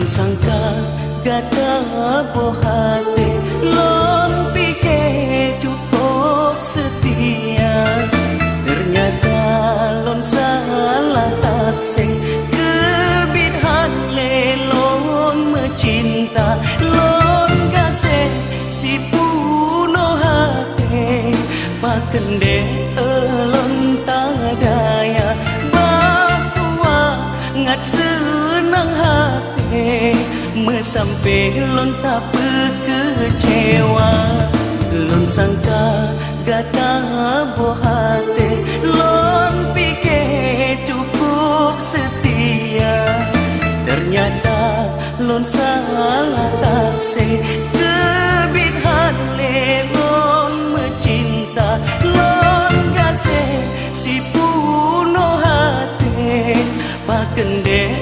sangka gata bohate lon pikir cukup setia, ternyata lon salah taksi kebidhan lelon mencinta lon kasih si puno hati pakende lon tak daya bahwa ngat senang hati sampai lon tak kecewa. Lon sangka gata bohate lon pikir cukup setia, ternyata lon salah taksi kebidhan lelon mencinta lon kasih si puno hati pakende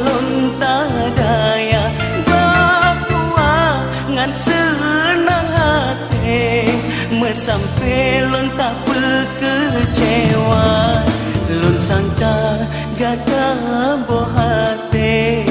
lon tak daya bahwa ngan senang hati sampai lon tak kecewa. Lon sangka gata bohate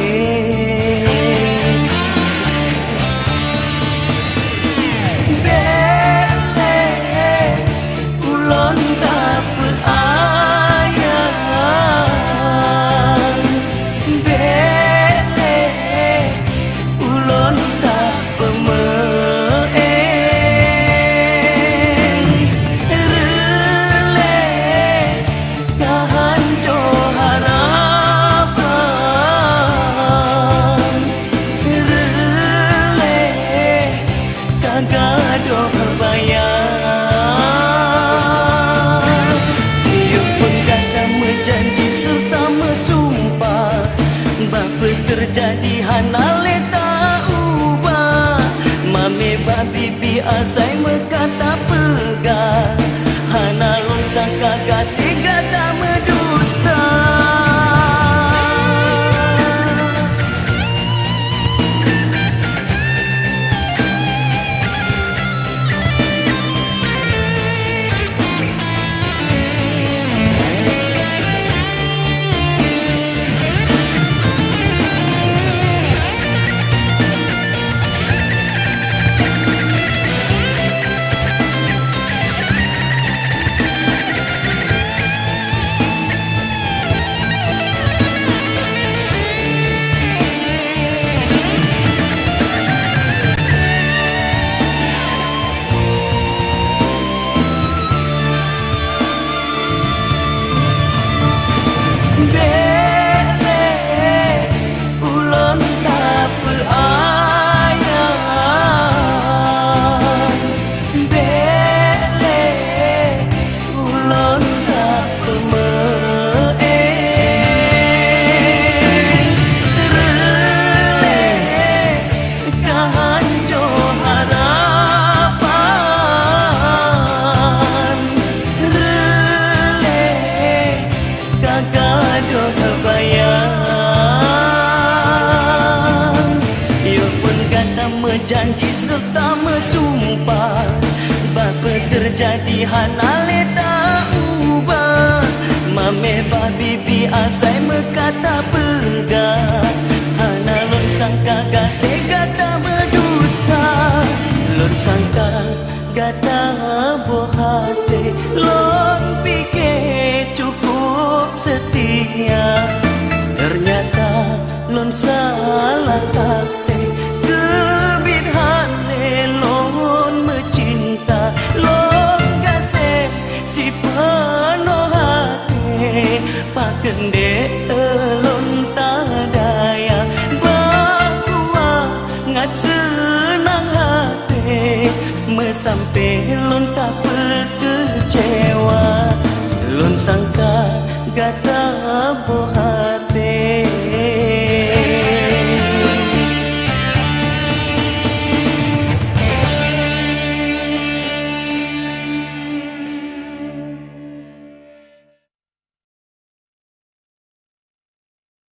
terjadi hanale tak ubah mame babibi asai mekata pegang hana lon sangka kasih gata medusta. Janji serta mesumpah bapa terjadi hanale tak ubah mame babibi asai mekata pegang hana lon sangka kasih gata berdusta. Lon sangka gata bohate lon pikir cukup setia, ternyata lon salah taksi kebidhan lelon mencinta lon kasih si penuh hati pakende lon tak daya bahwa ngat senang hati sampai lon tak kecewa. Lon sangka gata bohate